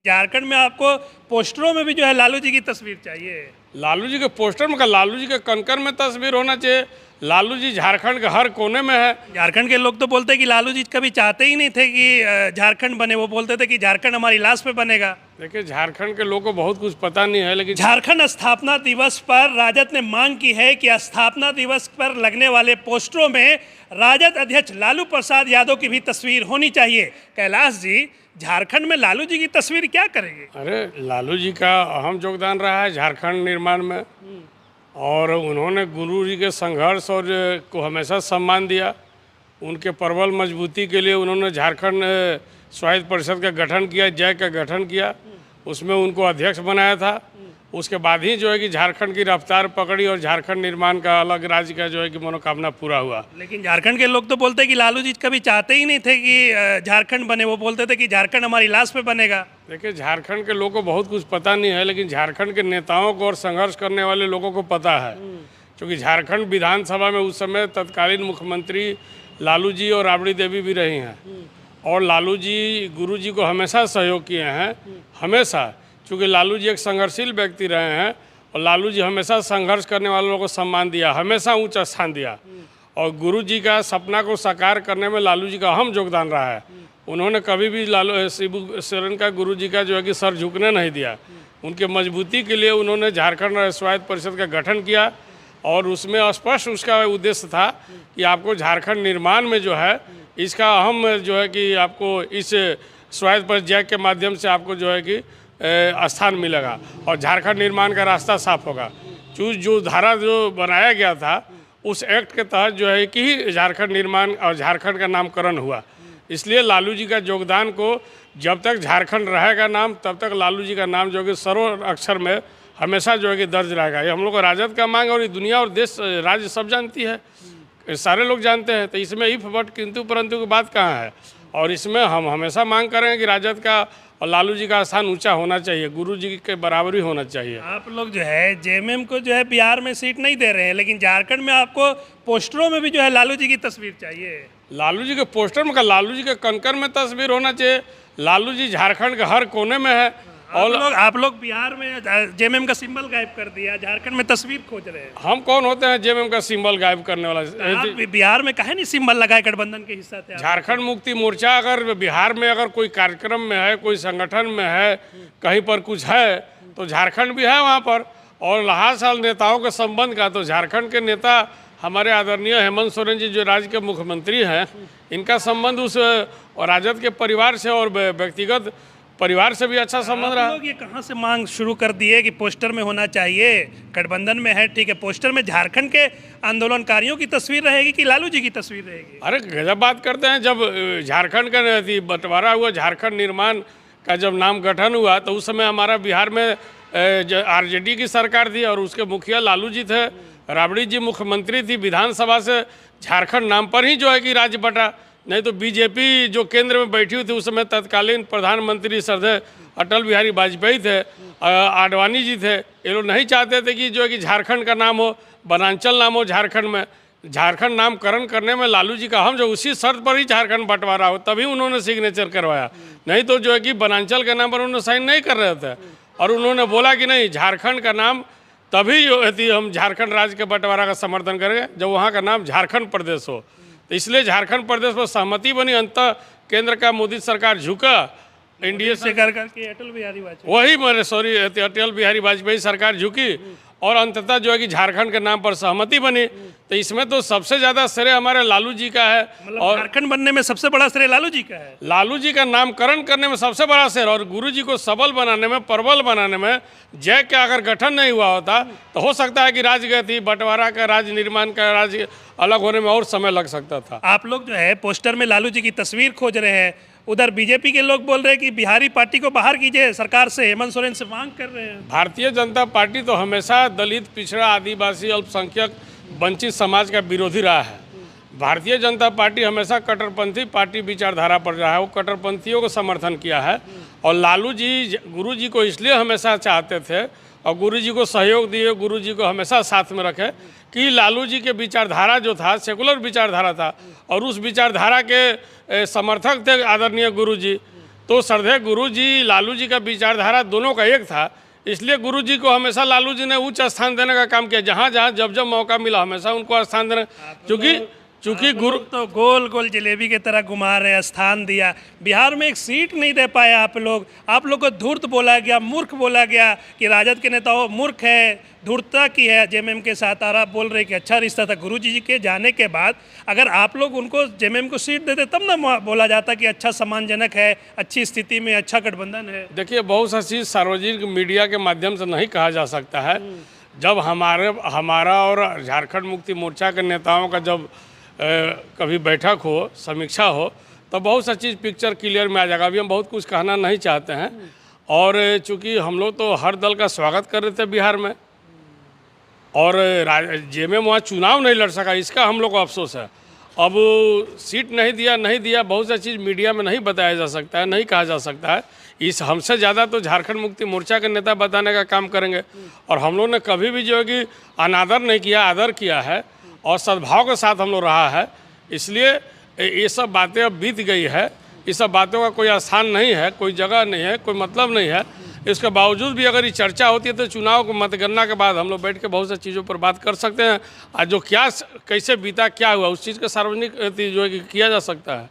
झारखंड में आपको पोस्टरों में भी जो है लालू जी की तस्वीर चाहिए। लालू जी के पोस्टर में लालू जी के कनकर में तस्वीर होना चाहिए। लालू जी झारखंड के हर कोने में है। झारखंड के लोग तो बोलते हैं कि लालू जी कभी चाहते ही नहीं थे कि झारखंड बने, वो बोलते थे कि झारखंड हमारी लाश पे बनेगा। देखिए, झारखंड के लोगों को बहुत कुछ पता नहीं है, लेकिन झारखंड स्थापना दिवस पर राजद ने मांग की है कि स्थापना दिवस पर लगने वाले पोस्टरों में राजद अध्यक्ष लालू प्रसाद यादव की भी तस्वीर होनी चाहिए। कैलाश जी, झारखंड में लालू जी की तस्वीर क्या करेंगे? अरे, लालू जी का अहम योगदान रहा है झारखंड निर्माण में, और उन्होंने गुरु जी के संघर्ष और को हमेशा सम्मान दिया। उनके प्रबल मजबूती के लिए उन्होंने झारखंड स्वायत्त परिषद का गठन किया, जय का गठन किया, उसमें उनको अध्यक्ष बनाया था। उसके बाद ही जो है कि झारखंड की रफ्तार पकड़ी और झारखंड निर्माण का, अलग राज्य का जो है कि मनोकामना पूरा हुआ। लेकिन झारखंड के लोग तो बोलते हैं कि लालू जी कभी चाहते ही नहीं थे कि झारखंड बने, वो बोलते थे कि झारखंड हमारी लाश पे बनेगा। देखिए, झारखंड के लोगों को बहुत कुछ पता नहीं है, लेकिन झारखंड के नेताओं को और संघर्ष करने वाले लोगों को पता है। क्योंकि झारखंड विधानसभा में उस समय तत्कालीन मुख्यमंत्री लालू जी और राबड़ी देवी भी रही हैं, और लालू जी गुरु जी को हमेशा सहयोग किए हैं, हमेशा। क्योंकि लालू जी एक संघर्षशील व्यक्ति रहे हैं, और लालू जी हमेशा संघर्ष करने वालों को सम्मान दिया, हमेशा ऊंचा स्थान दिया। और गुरु जी का सपना को साकार करने में लालू जी का अहम योगदान रहा है। उन्होंने कभी भी लालू शिबू सोरेन का, गुरु जी का जो है कि सर झुकने नहीं दिया। उनके मजबूती के लिए उन्होंने झारखंड स्वायत्त परिषद का गठन किया, और उसमें स्पष्ट उसका उद्देश्य था कि आपको झारखंड निर्माण में जो है इसका अहम जो है कि आपको इस स्वायत्त परिषद जय के माध्यम से आपको जो है कि स्थान मिलेगा, और झारखंड निर्माण का रास्ता साफ होगा। जो धारा जो बनाया गया था, उस एक्ट के तहत जो है कि झारखंड निर्माण और झारखंड का नामकरण हुआ। इसलिए लालू जी का योगदान को, जब तक झारखंड रहेगा नाम, तब तक लालू जी का नाम जो कि सर्व अक्षर में हमेशा जो है कि दर्ज रहेगा। ये हम लोग को राजद का मांग, और ये दुनिया और देश राज्य सब जानती है, सारे लोग जानते हैं। तो इसमें इफ बट किंतु परंतु की बात कहाँ है? और इसमें हम हमेशा मांग करेंगे कि राजद का और लालू जी का स्थान ऊंचा होना चाहिए, गुरु जी के बराबरी होना चाहिए। आप लोग जो है जेएमएम को जो है बिहार में सीट नहीं दे रहे हैं, लेकिन झारखंड में आपको पोस्टरों में भी जो है लालू जी की तस्वीर चाहिए। लालू जी के पोस्टर में लालू जी के कनकर में तस्वीर होना चाहिए। लालू जी झारखंड के हर कोने में है। और आप लोग बिहार में जेएमएम का सिंबल गायब कर दिया, झारखंड में तस्वीर खोज रहे हैं। हम कौन होते हैं जेएमएम का सिंबल गायब करने वाला? आप बिहार में काहे नहीं सिंबल लगाए, गठबंधन के हिस्सा थे। झारखंड मुक्ति मोर्चा अगर बिहार में अगर कोई कार्यक्रम में है, कोई संगठन में है, कहीं पर कुछ है, तो झारखंड भी है वहाँ पर। और रहा साल नेताओं के संबंध का, तो झारखंड के नेता हमारे आदरणीय हेमंत सोरेन जी जो राज्य के मुख्यमंत्री हैं, इनका संबंध उस राजद के परिवार से और व्यक्तिगत परिवार से भी अच्छा संबंध रहा। लोग ये कहाँ से मांग शुरू कर दी है कि पोस्टर में होना चाहिए? गठबंधन में है, ठीक है, पोस्टर में झारखंड के आंदोलनकारियों की तस्वीर रहेगी कि लालू जी की तस्वीर रहेगी? अरे गजब बात करते हैं। जब झारखंड का बंटवारा हुआ, झारखंड निर्माण का जब नाम गठन हुआ, तो उस समय हमारा बिहार में आरजेडी की सरकार थी, और उसके मुखिया लालू जी थे, राबड़ी जी मुख्यमंत्री थी। विधानसभा से झारखंड नाम पर ही जो है कि राज्य बटा। नहीं तो बीजेपी जो केंद्र में बैठी हुई थी, उस समय तत्कालीन प्रधानमंत्री श्रद्धेय अटल बिहारी वाजपेयी थे, आडवाणी जी थे। ये लोग नहीं चाहते थे कि जो है कि झारखंड का नाम हो, वनांचल नाम हो झारखंड में। झारखंड नामकरण करने में लालू जी का हम जो उसी शर्त पर ही झारखंड बंटवारा हो, तभी उन्होंने सिग्नेचर करवाया। नहीं तो जो है कि वनांचल के नाम पर उन्होंने साइन नहीं कर रहे थे। और उन्होंने बोला कि नहीं, झारखंड का नाम तभी जो है हम झारखंड राज्य के बंटवारा का समर्थन करेंगे जब वहाँ का नाम झारखंड प्रदेश हो। तो इसलिए झारखंड प्रदेश पर सहमति बनी। अंततः केंद्र का मोदी सरकार झुका, एनडीए से करके अटल बिहारी वाजपेयी, वही मेरे सॉरी अटल बिहारी वाजपेयी सरकार झुकी, और अंततः जो है कि झारखंड के नाम पर सहमति बनी। तो इसमें तो सबसे ज़्यादा श्रेय हमारे लालू जी का है। और झारखंड बनने में सबसे बड़ा श्रेय लालू जी का है। लालू जी का नामकरण करने में सबसे बड़ा श्रेय, और गुरु जी को सबल बनाने में, प्रबल बनाने में, जय का अगर गठन नहीं हुआ होता तो हो सकता है कि राजगति बंटवारा का, राज्य निर्माण का, राज्य अलग होने में और समय लग सकता था। आप लोग जो है पोस्टर में लालू जी की तस्वीर खोज रहे हैं, उधर बीजेपी के लोग बोल रहे हैं कि बिहारी पार्टी को बाहर कीजिए, सरकार से हेमंत सोरेन से मांग कर रहे हैं। भारतीय जनता पार्टी तो हमेशा दलित, पिछड़ा, आदिवासी, अल्पसंख्यक, वंचित समाज का विरोधी रहा है। भारतीय जनता पार्टी हमेशा कट्टरपंथी पार्टी विचारधारा पर रहा है, वो कट्टरपंथियों को समर्थन किया है। और लालू जी गुरु जी को इसलिए हमेशा चाहते थे, और गुरु जी को सहयोग दिए, गुरु जी को हमेशा साथ में रखे, कि लालू जी के विचारधारा जो था सेकुलर विचारधारा था, और उस विचारधारा के समर्थक थे आदरणीय गुरु जी। तो श्रद्धेय गुरु जी लालू जी का विचारधारा दोनों का एक था, इसलिए गुरु जी को हमेशा लालू जी ने उच्च स्थान देने का काम किया। जहाँ जहाँ जब जब मौका मिला हमेशा उनको स्थान देना, चूँकि गुरु तो गोल गोल जलेबी की तरह घुमा रहे, स्थान दिया। बिहार में एक सीट नहीं दे पाए आप लोग को धूर्त बोला गया, मूर्ख बोला गया कि राजद के नेताओं मूर्ख है, धूर्तता की है जेएमएम के साथ। और आप बोल रहे कि अच्छा रिश्ता था। गुरु जी के जाने के बाद अगर आप लोग उनको जेएमएम को सीट देते तब ना बोला जाता कि अच्छा सम्मानजनक है, अच्छी स्थिति में अच्छा गठबंधन है। देखिए, बहुत सा चीज़ सार्वजनिक मीडिया के माध्यम से नहीं कहा जा सकता है। जब हमारा और झारखंड मुक्ति मोर्चा के नेताओं का जब कभी बैठक हो, समीक्षा हो, तो बहुत सा चीज़ पिक्चर क्लियर में आ जाएगा। अभी हम बहुत कुछ कहना नहीं चाहते हैं। और चूँकि हम लोग तो हर दल का स्वागत कर रहे थे बिहार में, और जेएमएम वहाँ चुनाव नहीं लड़ सका, इसका हम लोग को अफसोस है। अब सीट नहीं दिया, बहुत सा चीज़ मीडिया में नहीं बताया जा सकता है, नहीं कहा जा सकता है। इस हमसे ज़्यादा तो झारखंड मुक्ति मोर्चा के नेता बताने का काम करेंगे। और हम लोग ने कभी भी जो है कि अनादर नहीं किया, आदर किया है और सद्भाव के साथ हम लोग रहा है। इसलिए ये सब बातें अब बीत गई है, इस सब बातों का कोई स्थान नहीं है, कोई जगह नहीं है, कोई मतलब नहीं है। इसके बावजूद भी अगर ये चर्चा होती है तो चुनाव को मतगणना के बाद हम लोग बैठ के बहुत सी चीज़ों पर बात कर सकते हैं। आज जो क्या कैसे बीता, क्या हुआ, उस चीज़ का सार्वजनिक जो है कि किया जा सकता है।